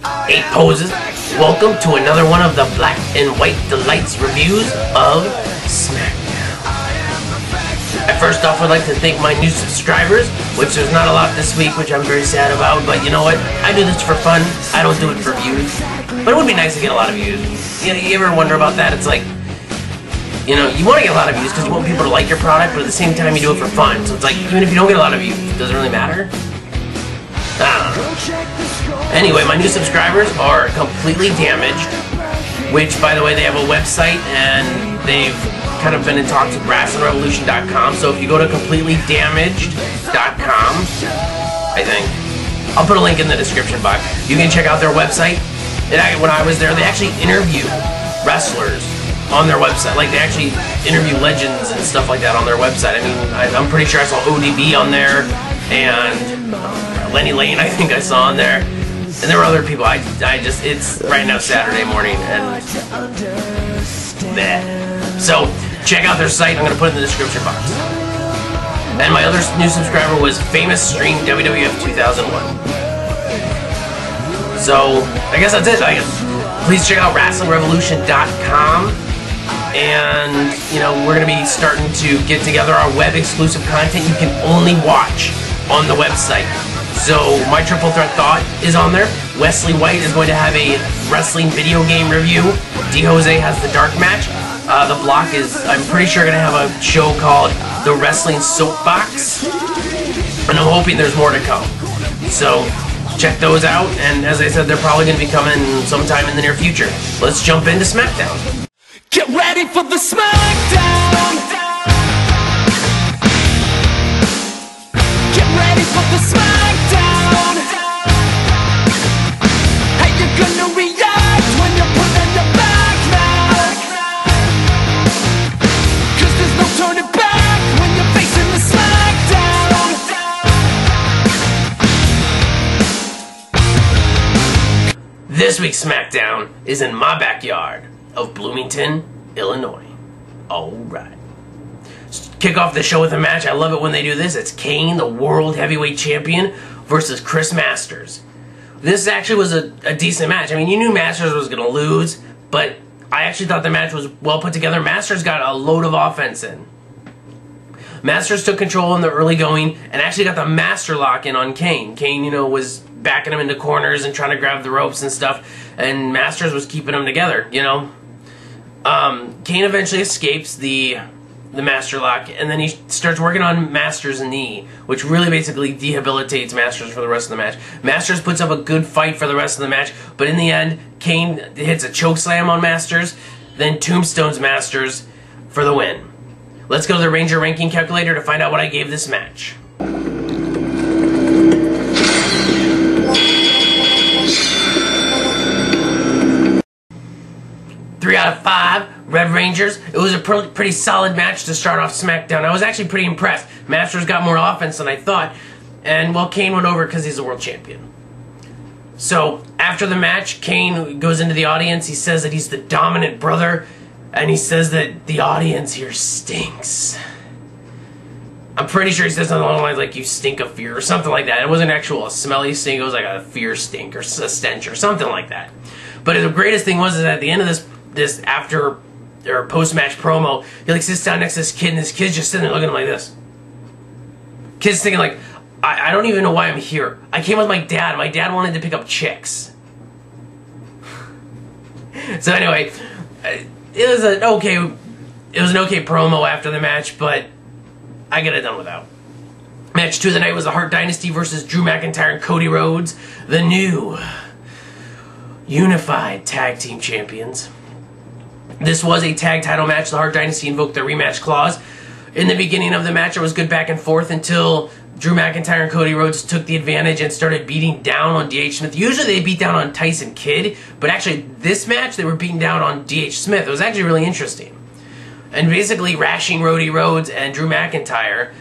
8 poses. Welcome to another one of the Black and White Delights reviews of Smackdown. First off, I'd like to thank my new subscribers, which there's not a lot this week, which I'm very sad about, but you know what? I do this for fun. I don't do it for views. But it would be nice to get a lot of views. You know, you ever wonder about that? It's like, you know, you want to get a lot of views because you want people to like your product, but at the same time you do it for fun. So it's like, even if you don't get a lot of views, does it really matter? I don't know. Anyway, my new subscribers are Completely Damaged, which, by the way, they have a website, and they've kind of been in talks with WrestlingRevolution.com, so if you go to CompletelyDamaged.com, I think, I'll put a link in the description box, you can check out their website. When I was there, they actually interview wrestlers on their website. Like, they actually interview legends and stuff like that on their website. I mean, I'm pretty sure I saw ODB on there, and Lenny Lane, I think I saw on there. And there were other people. It's right now Saturday morning, and so check out their site. I'm going to put it in the description box. And my other new subscriber was Famous Stream WWF 2001. So I guess that's it. Please check out WrestlingRevolution.com. And, you know, we're going to be starting to get together our web exclusive content you can only watch on the website. So my Triple Threat Thought is on there. Wesley White is going to have a wrestling video game review. D. Jose has the dark match. The Block is, I'm pretty sure, going to have a show called The Wrestling Soapbox. And I'm hoping there's more to come. So check those out. And as I said, they're probably going to be coming sometime in the near future. Let's jump into Smackdown. Get ready for the Smackdown! Get ready for the Smackdown! How you gonna react when you're put in the back now? Cause there's no turning back when you're facing the Smackdown! This week's Smackdown is in my backyard of Bloomington, Illinois. Alright. Kick off the show with a match. I love it when they do this. It's Kane, the World Heavyweight Champion, versus Chris Masters. This actually was a decent match. I mean, you knew Masters was going to lose, but I actually thought the match was well put together. Masters got a load of offense in. Masters took control in the early going and actually got the master lock in on Kane. Kane, you know, was backing him into corners and trying to grab the ropes and stuff, and Masters was keeping them together, you know. Kane eventually escapes the master lock, and then he starts working on Masters' knee, which really basically debilitates Masters for the rest of the match. Masters puts up a good fight for the rest of the match, but in the end, Kane hits a chokeslam on Masters, then tombstones Masters for the win. Let's go to the Ranger ranking calculator to find out what I gave this match. 3 out of 5, Red Rangers. It was a pretty solid match to start off SmackDown. I was actually pretty impressed. Masters got more offense than I thought, and well, Kane went over because he's a world champion. So after the match, Kane goes into the audience. He says that he's the dominant brother, and he says that the audience here stinks. I'm pretty sure he says something along the lines like, "You stink of fear," or something like that. It wasn't actual a smelly stink. It was like a fear stink or a stench or something like that. But the greatest thing was that at the end of this after or post-match promo, he like sits down next to this kid, and this kid's just sitting there looking at him like this. Kid's thinking like, I don't even know why I'm here. I came with my dad. My dad wanted to pick up chicks. So anyway, it was an okay promo after the match, but I get it done without. Match 2 of the night was the Hart Dynasty versus Drew McIntyre and Cody Rhodes, the new unified tag team champions. This was a tag title match. The Hart Dynasty invoked their rematch clause. In the beginning of the match, it was good back and forth until Drew McIntyre and Cody Rhodes took the advantage and started beating down on D.H. Smith. Usually they beat down on Tyson Kidd, but actually this match they were beating down on D.H. Smith. It was actually really interesting. And basically rashing Cody Rhodes and Drew McIntyre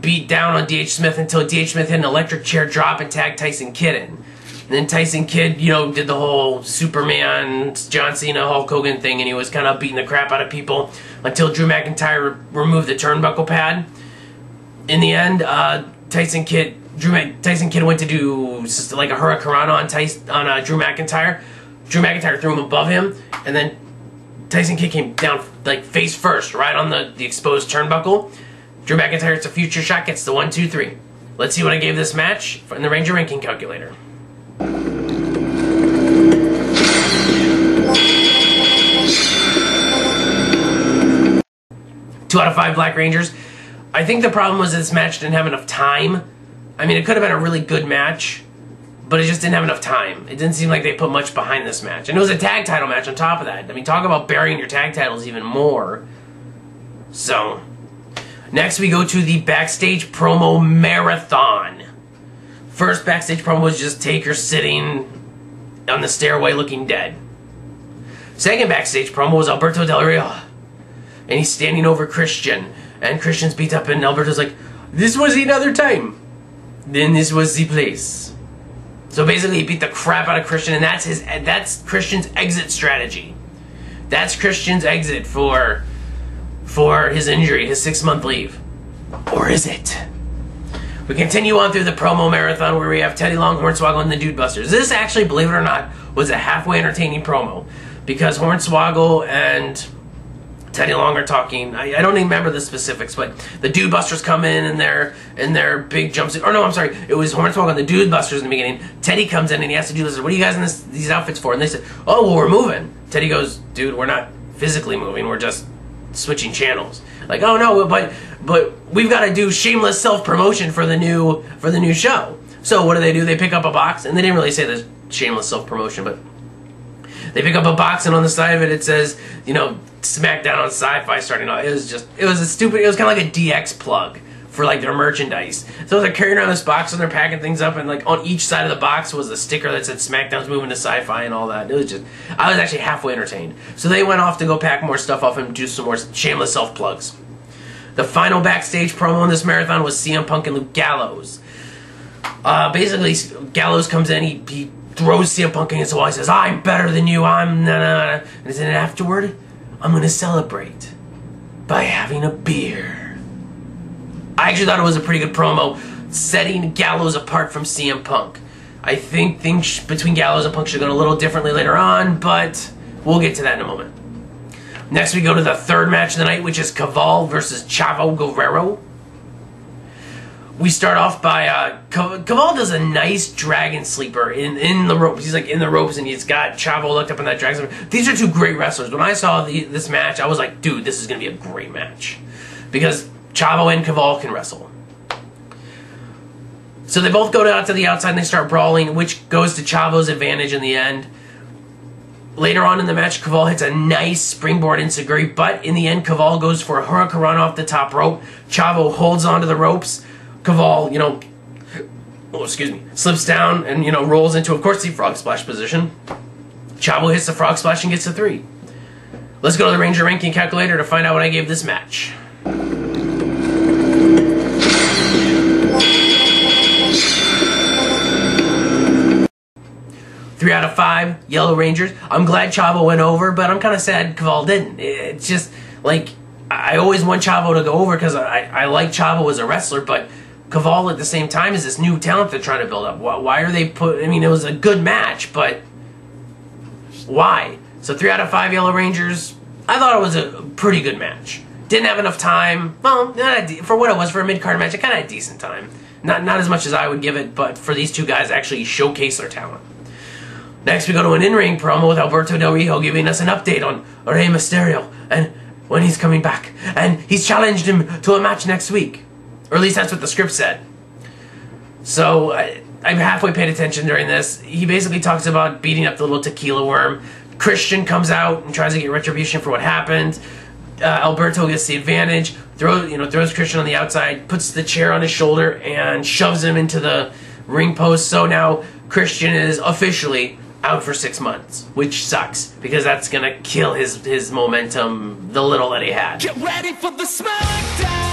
beat down on D.H. Smith until D.H. Smith hit an electric chair drop and tagged Tyson Kidd in. And then Tyson Kidd, you know, did the whole Superman, John Cena, Hulk Hogan thing, and he was kind of beating the crap out of people until Drew McIntyre removed the turnbuckle pad. In the end, Tyson Kidd Tyson Kidd went to do like a hurricanrana on Drew McIntyre. Drew McIntyre threw him above him, and then Tyson Kidd came down like face first, right on the exposed turnbuckle. Drew McIntyre hits a future shot, gets the 1, 2, 3. Let's see what I gave this match in the Ranger ranking calculator. 2 out of 5 Black Rangers. I think the problem was this match didn't have enough time. I mean, it could have been a really good match, but it just didn't have enough time. It didn't seem like they put much behind this match. And it was a tag title match on top of that. I mean, talk about burying your tag titles even more. So, next we go to the backstage promo marathon. First backstage promo was just Taker sitting on the stairway looking dead. Second backstage promo was Alberto Del Rio. And he's standing over Christian. And Christian's beat up and Alberto's like, this was another time. Then this was the place. So basically he beat the crap out of Christian, and that's Christian's exit strategy. That's Christian's exit for his injury, his 6-month leave. Or is it? We continue on through the promo marathon where we have Teddy Long, Hornswoggle, and the Dude Busters. This actually, believe it or not, was a halfway entertaining promo. Because Hornswoggle and Teddy Long are talking. I don't even remember the specifics, but the Dude Busters come in their big jumpsuit. Or no, I'm sorry. It was Hornswoggle and the Dude Busters in the beginning. Teddy comes in and he has to do this. What are you guys in these outfits for? And they said, oh, well, we're moving. Teddy goes, dude, we're not physically moving. We're just switching channels. Like, oh no, but we've got to do shameless self-promotion for the new show. So what do? They pick up a box, and they didn't really say this shameless self-promotion, but they pick up a box, and on the side of it says, you know, Smackdown on Sci-Fi starting off. It was kind of like a DX plug for like their merchandise. So they're carrying around this box and they're packing things up, and like on each side of the box was a sticker that said Smackdown's moving to Sci-Fi and all that. It was just, I was actually halfway entertained. So they went off to go pack more stuff off and do some more shameless self-plugs. The final backstage promo in this marathon was CM Punk and Luke Gallows. Basically, Gallows comes in, he throws CM Punk against the wall. He says, I'm better than you, I'm na-na-na. And then afterward, I'm going to celebrate by having a beer. I actually thought it was a pretty good promo, setting Gallows apart from CM Punk. I think things between Gallows and Punk should go a little differently later on, but we'll get to that in a moment. Next, we go to the third match of the night, which is Caval versus Chavo Guerrero. We start off by, Caval does a nice dragon sleeper in the ropes. He's like in the ropes, and he's got Chavo looked up in that dragon sleeper. These are two great wrestlers. When I saw this match, I was like, dude, this is going to be a great match. Because Chavo and Caval can wrestle. So they both go out to the outside and they start brawling, which goes to Chavo's advantage in the end. Later on in the match, Caval hits a nice springboard enziguri, but in the end, Caval goes for a hurricanrana off the top rope. Chavo holds onto the ropes. Caval, you know, slips down and, you know, rolls into, of course, the frog splash position. Chavo hits the frog splash and gets the 3. Let's go to the Ranger ranking calculator to find out what I gave this match. 3 out of 5 Yellow Rangers. I'm glad Chavo went over, but I'm kind of sad Caval didn't. It's just, like, I always want Chavo to go over because I like Chavo as a wrestler, but Caval at the same time is this new talent they're trying to build up. Why are they I mean, it was a good match, but why? So 3 out of 5 Yellow Rangers. I thought it was a pretty good match. Didn't have enough time. Well, for what it was, for a mid-card match, it kind of had decent time. Not as much as I would give it, but for these two guys to actually showcase their talent. Next, we go to an in-ring promo with Alberto Del Rio giving us an update on Rey Mysterio and when he's coming back. And he's challenged him to a match next week. Or at least that's what the script said. So, I halfway paid attention during this. He basically talks about beating up the little tequila worm. Christian comes out and tries to get retribution for what happened. Alberto gets the advantage, throws Christian on the outside, puts the chair on his shoulder, and shoves him into the ring post. So now Christian is officially out for 6 months, which sucks because that's gonna kill his momentum, the little that he had. Get ready for the Smackdown!